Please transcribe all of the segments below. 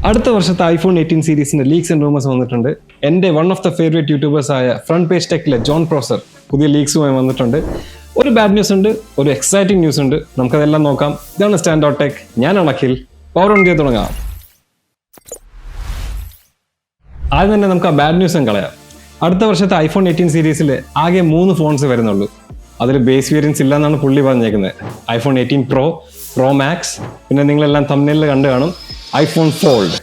അടുത്ത വർഷത്തെ ഐഫോൺ 18 സീരീസിന്റെ ലീക്സ് ആൻഡ് റൂമേഴ്സ് വന്നിട്ടുണ്ട്. എൻ്റെ one of the favourite YouTubers ആയ ഫ്രണ്ട് പേജ് ടെക്കിലെ ജോൺ പ്രൊഫസർ പുതിയ ലീക്സുമായി വന്നിട്ടുണ്ട്. ഒരു ബാഡ് ന്യൂസ് ഉണ്ട്, ഒരു എക്സൈറ്റിംഗ് ന്യൂസ് ഉണ്ട്. നമുക്കതെല്ലാം നോക്കാം. ഇതാണ് സ്റ്റാൻഡ് ഔട്ട് ടെക്. ഞാനാണ് അഖിൽ. പവർ ഓൺ ചെയ്ത് തുടങ്ങാം. ആദ്യം തന്നെ നമുക്ക് ആ ബാഡ് ന്യൂസും കളയാം. അടുത്ത വർഷത്തെ ഐഫോൺ 18 സീരീസിൽ ആകെ 3 ഫോൺസ് വരുന്നുള്ളൂ. അതിൽ ബേസ് വേരിയൻസ് ഇല്ല എന്നാണ് പുള്ളി പറഞ്ഞേക്കുന്നത്. ഐഫോൺ 18 പ്രോ, പ്രോ മാക്സ്, പിന്നെ നിങ്ങളെല്ലാം തമ്മിലിൽ കണ്ടു കാണും iPhone fold.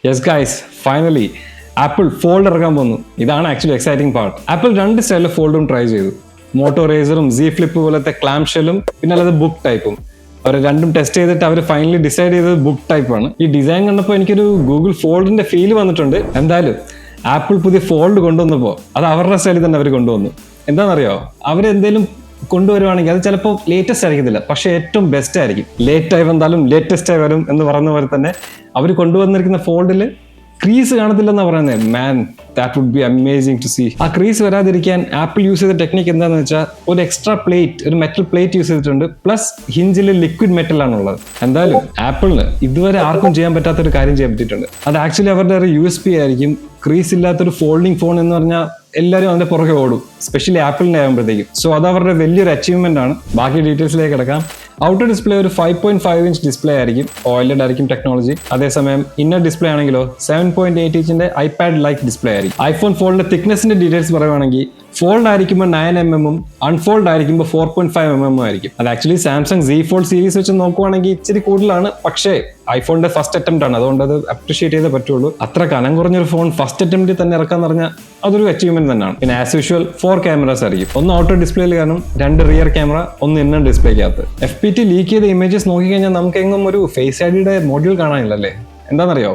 Yes guys, finally apple fold ഇറക്കാൻ പോകുന്നു. ഇതാണ് ആക്ച്വലി എക്സൈറ്റിംഗ് പാർട്ട്. ആപ്പിൾ 2 സ്റ്റൈലിൽ ഫോൾഡും ട്രൈ ചെയ്തു. മോട്ടോ റേസറും സി ഫ്ലിപ്പ് പോലത്തെ ക്ലാം ഷെല്ലും പിന്നെ അല്ലാതെ ബുക്ക് ടൈപ്പും. അവർ രണ്ടും ടെസ്റ്റ് ചെയ്തിട്ട് അവർ ഫൈനലി ഡിസൈഡ് ചെയ്തത് ബുക്ക് ടൈപ്പാണ്. ഈ ഡിസൈൻ കണ്ടപ്പോൾ എനിക്കൊരു ഗൂഗിൾ ഫോൾഡിന്റെ ഫീൽ വന്നിട്ടുണ്ട്. എന്തായാലും ആപ്പിൾ പുതിയ ഫോൾഡ് കൊണ്ടുവന്നപ്പോൾ അത് അവരുടെ സ്റ്റൈലിൽ തന്നെ അവർ കൊണ്ടുവന്നു. എന്താണെന്നറിയോ, അവരെന്തെങ്കിലും കൊണ്ടുവരുവാണെങ്കിൽ അത് ചിലപ്പോൾ ലേറ്റസ്റ്റ് ആയിരിക്കത്തില്ല, പക്ഷേ ഏറ്റവും ബെസ്റ്റ് ആയിരിക്കും. ലേറ്റായി വന്നാലും ലേറ്റസ്റ്റ് ആയി വരും എന്ന് പറയുന്ന പോലെ തന്നെ അവർ കൊണ്ടുവന്നിരിക്കുന്ന ഫോൾഡിൽ ക്രീസ് കാണത്തില്ലെന്നാണ് പറയുന്നത്. Man, that would be amazing to see. ആ ക്രീസ് വരാതിരിക്കാൻ ആപ്പിൾ യൂസ് ചെയ്ത ടെക്നിക്ക് എന്താണെന്ന് വെച്ചാൽ ഒരു എക്സ്ട്രാ പ്ലേറ്റ്, ഒരു മെറ്റൽ പ്ലേറ്റ് യൂസ് ചെയ്തിട്ടുണ്ട്. പ്ലസ് ഹിഞ്ചിൽ ലിക്വിഡ് മെറ്റൽ ആണുള്ളത്. എന്തായാലും ആപ്പിളിന് ഇതുവരെ ആർക്കും ചെയ്യാൻ പറ്റാത്തൊരു കാര്യം ചെയ്യാൻ പറ്റിയിട്ടുണ്ട്. അത് ആക്ച്വലി അവരുടെ ഒരു USP ആയിരിക്കും. ക്രീസ് ഇല്ലാത്തൊരു ഫോൾഡിംഗ് ഫോൺ എന്ന് പറഞ്ഞാൽ എല്ലാവരും അതിന്റെ പുറകെ ഓടും, സ്പെഷ്യലി ആപ്പിളിന്റെ ആകുമ്പോഴത്തേക്കും. സോ അത് അവരുടെ വലിയൊരു അച്ചീവ്മെന്റ് ആണ്. ബാക്കി ഡീറ്റെയിൽസിലേക്ക് കിടക്കാം. ഔട്ടർ ഡിസ്പ്ലേ ഒരു 5.5 ഇഞ്ച് ഡിസ്പ്ലേ ആയിരിക്കും. OLED ആയിരിക്കും ടെക്നോളജി. അതേസമയം ഇന്നർ ഡിസ്പ്ലേ ആണെങ്കിലോ 7.8 ഇഞ്ചിന്റെ ഐപാഡ് ലൈക്ക് ഡിസ്പ്ലേ ആയിരിക്കും. ഐഫോൺ ഫോൾഡിന്റെ തിക്നെസിന്റെ ഡീറ്റെയിൽസ് പറയുവാണെങ്കിൽ ഫോൾഡ് ആയിരിക്കുമ്പോൾ 9mm, അൺഫോൾഡ് ആയിരിക്കുമ്പോൾ 4.5mm ആയിരിക്കും. അത് actually Samsung Z Fold series വെച്ച് നോക്കുവാണെങ്കിൽ ഇച്ചിരി കൂടുതലാണ്. പക്ഷേ ഐഫോണിന്റെ ഫസ്റ്റ് അറ്റംപ്റ്റ് ആണ്, അതുകൊണ്ട് അത് അപ്രീഷിയേറ്റ് ചെയ്തേ പറ്റുള്ളൂ. അത്ര കനം കുറഞ്ഞൊരു ഫോൺ ഫസ്റ്റ് അറ്റംപ്റ്റിൽ തന്നെ ഇറക്കാന്ന് പറഞ്ഞാൽ അതൊരു അച്ചീവ്മെന്റ് തന്നെയാണ്. പിന്നെ ആസ് യൂഷ്വൽ 4 ക്യാമറാസ് ആയിരിക്കും. ഒന്ന് ഔട്ടർ ഡിസ്പ്ലേയിൽ കാണും, 2 റിയർ ക്യാമറ, ഒന്ന് ഇന്നർ ഡിസ്പ്ലേക്കകത്ത്. FPT ലീക്ക് ചെയ്ത ഇമേജസ് നോക്കിക്കഴിഞ്ഞാൽ നമുക്ക് എങ്ങും ഒരു ഫേസ് ഐഡിയുടെ മോഡ്യൂൾ കാണാനില്ലല്ലേ. എന്താണെന്നറിയോ,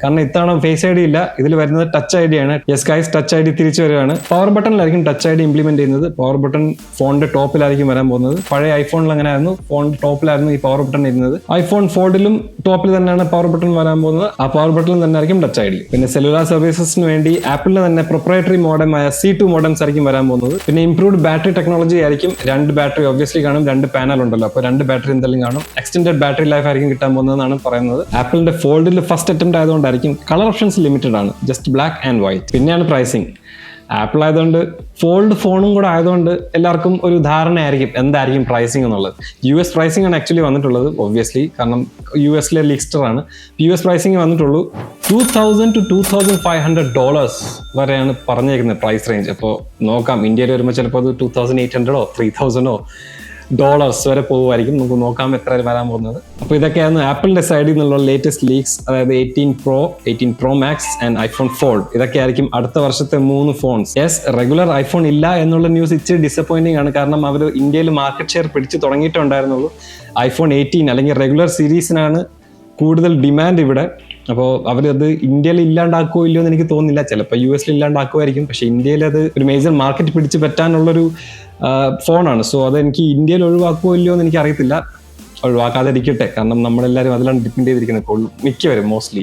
കാരണം ഇത്തവണ ഫേസ് ID ഇല്ല, ഇതിൽ വരുന്നത് ടച്ച് ID ആണ്. യെസ് ഗൈസ്, ടച്ച് ID തിരിച്ചു വരികയാണ്. പവർ ബട്ടണിലായിരിക്കും ടച്ച് ID ഇംപ്ലിമെന്റ് ചെയ്യുന്നത്. പവർ ബട്ടൺ ഫോണിന്റെ ടോപ്പിലായിരിക്കും വരാൻ പോകുന്നത്. പഴയ ഐഫോണിൽ അങ്ങനെ ആയിരുന്നു, ഫോണിന്റെ ടോപ്പിലായിരുന്നു ഈ പവർ ബട്ടൺ ഇരുന്നത്. ഐഫോൺ ഫോൾഡിലും ടോപ്പിൽ തന്നെയാണ് പവർ ബട്ടൺ വരാൻ പോകുന്നത്. ആ പവർ ബട്ടണിൽ തന്നെ ആയിരിക്കും ടച്ച് ID. പിന്നെ സെല്ലുലാർ സർവീസസിന് വേണ്ടി ആപ്പിളിന്റെ തന്നെ പ്രൊപ്രൈറ്ററി മോഡമായ C2 മോഡംസ് ആയിരിക്കും വരാൻ പോകുന്നത്. പിന്നെ ഇംപ്രൂവ്ഡ് ബാറ്ററി ടെക്നോളജി ആയിരിക്കും. 2 ബാറ്ററി ഒബ്വിയസ്ലി കാണും, 2 പാനൽ ഉണ്ടല്ലോ, അപ്പോൾ 2 ബാറ്ററി എന്തെങ്കിലും കാണും. എക്സ്റ്റൻഡഡ് ബാറ്ററി ലൈഫ് ആയിരിക്കും കിട്ടാൻ പോകുന്നതെന്നാണ് പറയുന്നത്. ആപ്പിളിന്റെ ഫോൾഡിൽ ഫസ്റ്റ് അറ്റംപ്റ്റ് ആയതുകൊണ്ട് കളർ ഓപ്ഷൻസ് ലിമിറ്റഡ് ആണ്, ജസ്റ്റ് ബ്ലാക്ക് ആൻഡ് വൈറ്റ്. പിന്നെയാണ് പ്രൈസിങ്. ആപ്പിൾ ആയതുകൊണ്ട് ഫോൾഡ് ഫോണും കൂടെ ആയതുകൊണ്ട് എല്ലാവർക്കും ഒരു ധാരണയായിരിക്കും എന്തായിരിക്കും പ്രൈസിങ് എന്നുള്ളത്. US പ്രൈസിംഗ് ആണ് ആക്ച്വലി വന്നിട്ടുള്ളത്, ഒബ്വിയസ്ലി, കാരണം US ലീക്സ്റ്റർ ആണ്. US പ്രൈസിംഗ് വന്നിട്ടുള്ളൂ $2,000 to $2,500 വരെയാണ് പറഞ്ഞേക്കുന്നത് പ്രൈസ് റേഞ്ച്. അപ്പോൾ നോക്കാം, ഇന്ത്യയിൽ വരുമ്പോൾ ചിലപ്പോൾ അത് $2,800 $3,000 വരെ പോകുമായിരിക്കും. നമുക്ക് നോക്കാം എത്ര വരാൻ പോകുന്നത്. അപ്പോൾ ഇതൊക്കെയാണ് ആപ്പിളിന്റെ സൈഡിൽ നിന്നുള്ള ലേറ്റസ്റ്റ് ലീക്സ്. അതായത് 18 pro, 18 pro max and iPhone fold. ഇതൊക്കെ ആയിരിക്കും അടുത്ത വർഷത്തെ 3 ഫോൺസ്. യെസ്, റെഗുലർ ഐഫോൺ ഇല്ല എന്നുള്ള ന്യൂസ് ഇച്ചിരി ഡിസപ്പോയിന്റിംഗ് ആണ്. കാരണം അവർ ഇന്ത്യയിൽ മാർക്കറ്റ് ഷെയർ പിടിച്ച് തുടങ്ങിയിട്ടുണ്ടായിരുന്നുള്ളൂ. ഐഫോൺ 18 അല്ലെങ്കിൽ റെഗുലർ സീരീസിനാണ് കൂടുതൽ ഡിമാൻഡ് ഇവിടെ. അപ്പോൾ അവരത് ഇന്ത്യയിൽ ഇല്ലാണ്ടാക്കുമോ ഇല്ലയോ എന്ന് എനിക്ക് തോന്നുന്നില്ല. ചിലപ്പോൾ US ഇല്ലാണ്ടാക്കുമായിരിക്കും, പക്ഷേ ഇന്ത്യയിൽ അത് ഒരു മേജർ മാർക്കറ്റ് പിടിച്ച് പറ്റാനുള്ളൊരു ഫോണാണ്. സോ അതെനിക്ക് ഇന്ത്യയിൽ ഒഴിവാക്കുമോ ഇല്ലയോ എന്ന് എനിക്ക് അറിയത്തില്ല. ഒഴിവാക്കാതിരിക്കട്ടെ, കാരണം നമ്മളെല്ലാവരും അതിലാണ് ഡിപ്പെൻഡ് ചെയ്തിരിക്കുന്നത് മിക്കവരും മോസ്റ്റ്ലി.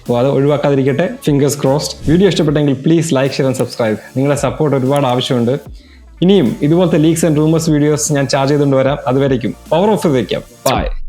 അപ്പോൾ അത് ഒഴിവാക്കാതിരിക്കട്ടെ, ഫിംഗേഴ്സ് ക്രോസ്ഡ്. വീഡിയോ ഇഷ്ടപ്പെട്ടെങ്കിൽ please like, share and subscribe. നിങ്ങളുടെ സപ്പോർട്ട് ഒരുപാട് ആവശ്യമുണ്ട്. ഇനിയും ഇതുപോലത്തെ ലീക്സ് ആൻഡ് റൂമേഴ്സ് വീഡിയോസ് ഞാൻ ചാർജ് ചെയ്തുകൊണ്ട് വരാം. അതുവരേക്കും പവർ ഓഫ് വയ്ക്കാം. ബൈ.